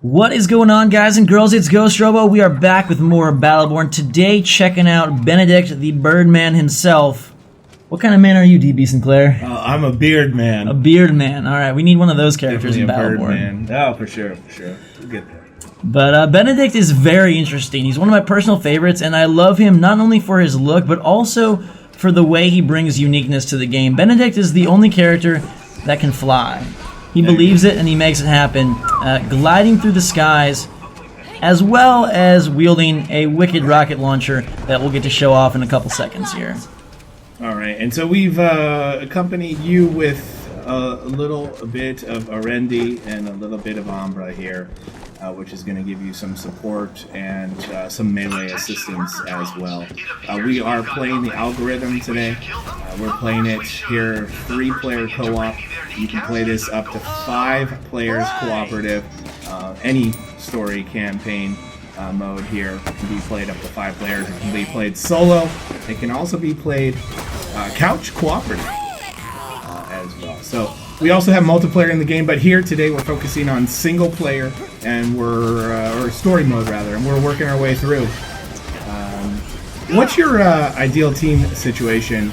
What is going on, guys and girls? It's GhostRobo. We are back with more Battleborn. Today, checking out Benedict, the Birdman himself. What kind of man are you, DB Sinclair? I'm a beard man. A beard man. All right, we need one of those characters in Battleborn. Oh, for sure. We'll get there. But Benedict is very interesting. He's one of my personal favorites, and I love him not only for his look, but also for the way he brings uniqueness to the game. Benedict is the only character that can fly. He believes it and he makes it happen, gliding through the skies, as well as wielding a wicked rocket launcher that we'll get to show off in a couple seconds here. All right, and so we've accompanied you with a little bit of Arendi and a little bit of Umbra here, which is going to give you some support and some melee assistance as well. We are playing the algorithm today. We're playing it here 3-player co-op. You can play this up to 5 players cooperative. Any story campaign mode here can be played up to 5 players. It can be played solo. It can also be played couch cooperative as well. So we also have multiplayer in the game, but here today we're focusing on single player and or story mode rather, and we're working our way through. What's your ideal team situation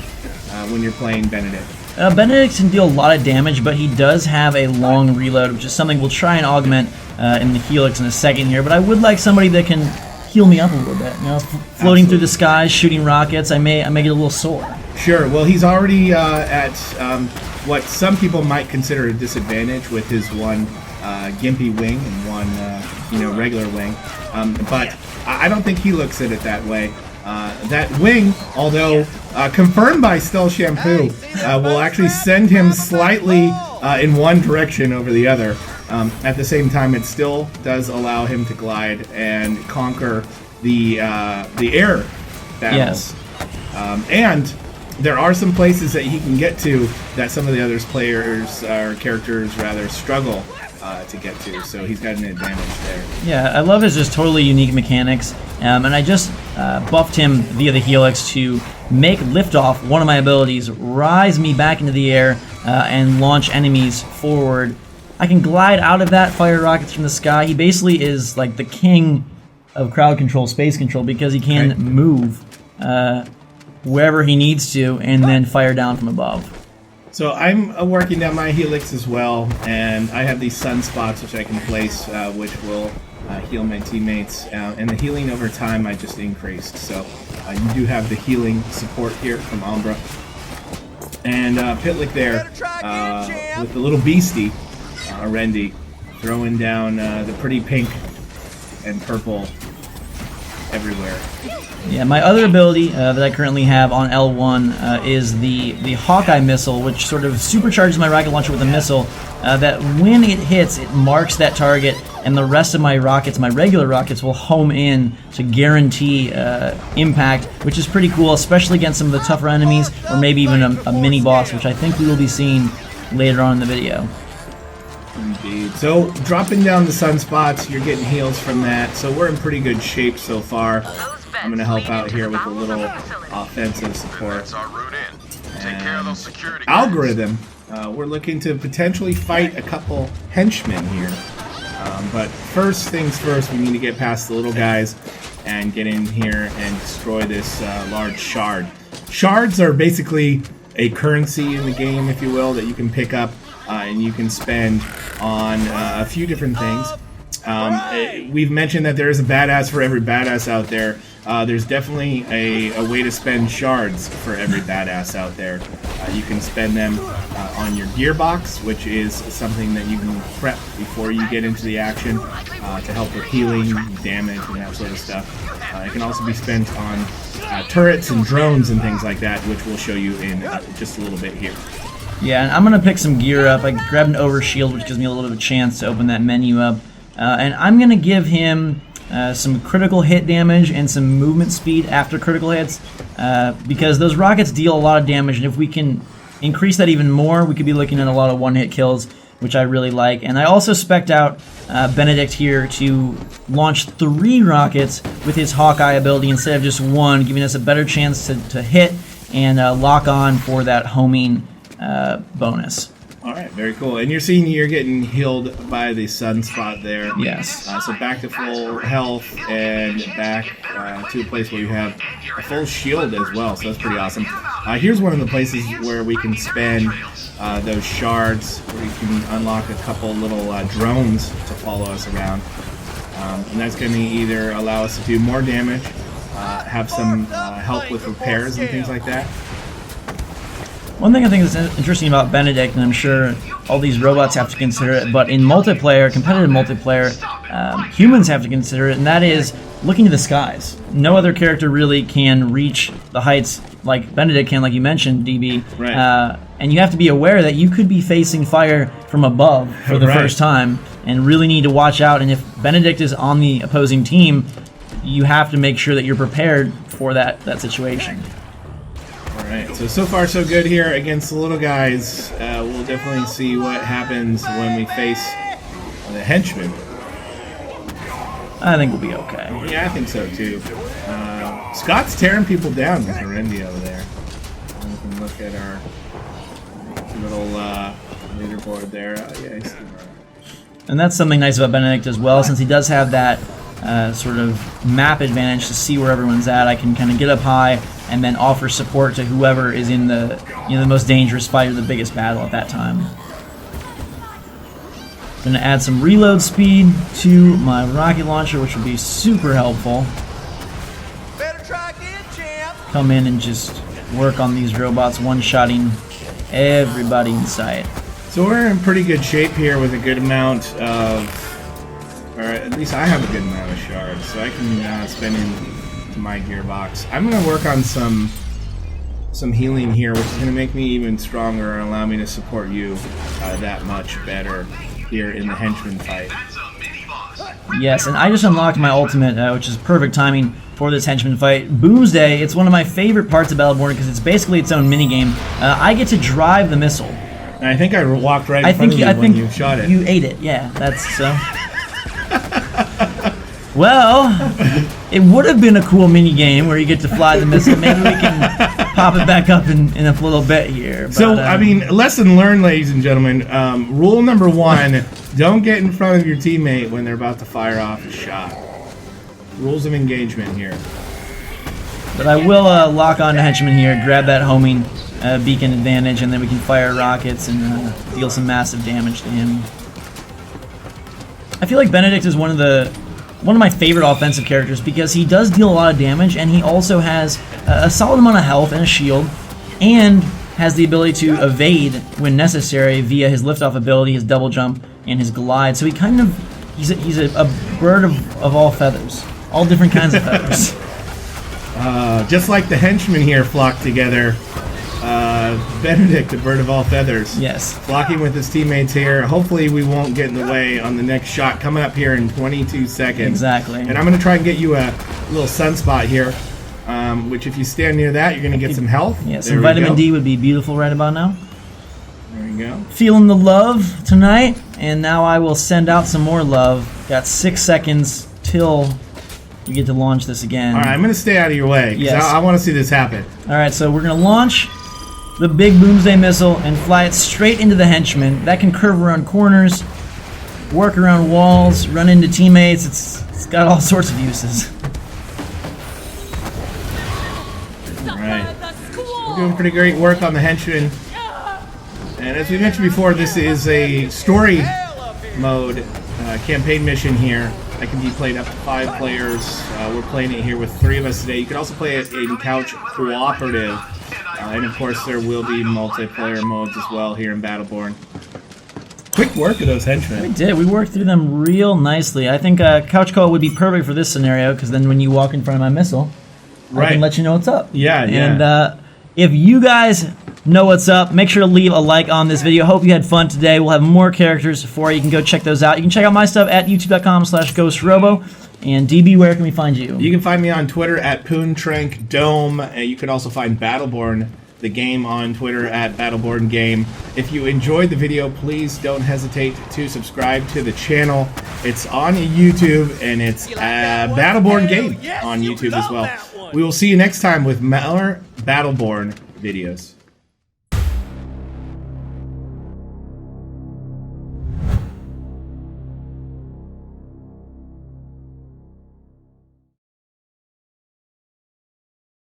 when you're playing Benedict? Benedict can deal a lot of damage, but he does have a long reload, which is something we'll try and augment in the Helix in a second here. But I would like somebody that can heal me up a little bit. You know, floating through the skies, shooting rockets, I may get a little sore. Sure. Well, he's already at what some people might consider a disadvantage with his one gimpy wing and one regular wing. But I don't think he looks at it that way. That wing, although confirmed by Stell Shampoo, will actually send him slightly in one direction over the other. At the same time, it still does allow him to glide and conquer the air battles. Yes. And there are some places that he can get to that some of the other players or characters rather struggle to get to, so he's got an advantage there. Yeah, I love his just totally unique mechanics, and I just buffed him via the Helix to make liftoff one of my abilities, rise me back into the air, and launch enemies forward. I can glide out of that, fire rockets from the sky. He basically is like the king of crowd control, space control, because he can move wherever he needs to and then fire down from above. So I'm working down my Helix as well, and I have these sunspots which I can place, which will heal my teammates. And the healing over time I just increased. So you do have the healing support here from Umbra. And Pitlick there with the little beastie, Arendi, throwing down the pretty pink and purple everywhere. Yeah, my other ability that I currently have on L1 is the Hawkeye missile, which sort of supercharges my rocket launcher with a missile that when it hits, it marks that target, and the rest of my rockets, my regular rockets, will home in to guarantee impact, which is pretty cool, especially against some of the tougher enemies, or maybe even a mini-boss, which I think we will be seeing later on in the video. Indeed. So, dropping down the sunspots, you're getting heals from that, so we're in pretty good shape so far. I'm going to help out here with a little offensive support. And algorithm, we're looking to potentially fight a couple henchmen here. But first things first, we need to get past the little guys and get in here and destroy this large shard. Shards are basically a currency in the game, if you will, that you can pick up and you can spend on a few different things. We've mentioned that there is a badass for every badass out there. There's definitely a way to spend shards for every badass out there. You can spend them on your gearbox, which is something that you can prep before you get into the action to help with healing, damage, and that sort of stuff. It can also be spent on turrets and drones and things like that, which we'll show you in just a little bit here. Yeah, and I'm going to pick some gear up. I grabbed an overshield, which gives me a little bit of a chance to open that menu up. And I'm going to give him some critical hit damage and some movement speed after critical hits, because those rockets deal a lot of damage, and if we can increase that even more, we could be looking at a lot of one-hit kills, which I really like. And I also spec'd out Benedict here to launch 3 rockets with his Hawkeye ability instead of just 1, giving us a better chance to hit and lock on for that homing bonus. All right. very cool. And you're seeing you're getting healed by the sunspot there. Yes. So back to full health and back to a place where you have a full shield as well. So that's pretty awesome. Here's one of the places where we can spend those shards, where we can unlock a couple little drones to follow us around. And that's going to either allow us to do more damage, have some help with repairs and things like that. One thing I think is interesting about Benedict, and I'm sure all these robots have to consider it, but in multiplayer, competitive multiplayer, humans have to consider it, and that is looking to the skies. No other character really can reach the heights like Benedict can, like you mentioned, DB. Right. And you have to be aware that you could be facing fire from above for the first time, and really need to watch out. And if Benedict is on the opposing team, you have to make sure that you're prepared for that situation. Alright, so far so good here against the little guys. We'll definitely see what happens when we face the henchmen. I think we'll be okay. Yeah, I think so too. Scott's tearing people down with Randy over there. We can look at our little leaderboard there. Yeah, he's doing right. And that's something nice about Benedict as well, since he does have that sort of map advantage to see where everyone's at. I can kind of get up high and then offer support to whoever is in the the most dangerous fight or the biggest battle at that time. Gonna add some reload speed to my rocket launcher, which will be super helpful. Better try again, champ. Come in and just work on these robots, one-shotting everybody in sight. So we're in pretty good shape here with a good amount of, or at least I have a good amount of shards, so I can spend into my gearbox. I'm going to work on some healing here, which is going to make me even stronger and allow me to support you that much better here in the henchman fight. Yes, and I just unlocked my ultimate, which is perfect timing for this henchman fight. Boomsday, it's one of my favorite parts of Battleborn because it's basically its own minigame. I get to drive the missile. And I think I walked right in front of you when you shot it. You ate it, yeah, that's so. Well, it would have been a cool minigame where you get to fly the missile. Maybe we can pop it back up in a little bit here. But, so, I mean, lesson learned, ladies and gentlemen. Rule number 1, don't get in front of your teammate when they're about to fire off a shot. Rules of engagement here. But I will lock on to Henchman here, grab that homing beacon advantage, and then we can fire rockets and deal some massive damage to him. I feel like Benedict is one of my favorite offensive characters because he does deal a lot of damage, and he also has a solid amount of health and a shield, and has the ability to evade when necessary via his liftoff ability, his double jump, and his glide. So he's a bird of all feathers, all different kinds of feathers. Just like the henchmen here flock together, Benedict, the bird of all feathers. Yes. Flocking with his teammates here. Hopefully we won't get in the way on the next shot coming up here in 22 seconds. Exactly. And I'm going to try and get you a little sunspot here, which if you stand near that, you're going to get some health. Yeah, some vitamin D would be beautiful right about now. There you go. Feeling the love tonight, and now I will send out some more love. Got 6 seconds till you get to launch this again. All right, I'm going to stay out of your way because Yes. I want to see this happen. All right, so we're going to launch the big Boomsday missile and fly it straight into the henchman. That can curve around corners, work around walls, run into teammates. It's got all sorts of uses. All right. We're doing pretty great work on the henchman. And as we mentioned before, this is a story mode campaign mission here. That can be played up to 5 players. We're playing it here with 3 of us today. You can also play it in couch cooperative. And of course there will be multiplayer modes as well here in Battleborn. Quick work of those henchmen. We did. We worked through them real nicely. I think couch co would be perfect for this scenario because then when you walk in front of my missile, I can let you know what's up. Yeah, yeah. And if you guys know what's up, make sure to leave a like on this video. Hope you had fun today. We'll have more characters for you. You can go check those out. You can check out my stuff at youtube.com/GhostRobo. And DB, where can we find you? You can find me on Twitter at PoonTrankDome. You can also find Battleborn, the game, on Twitter at BattlebornGame. If you enjoyed the video, please don't hesitate to subscribe to the channel. It's on YouTube, and it's Battleborn Game on YouTube as well. We will see you next time with more Battleborn videos.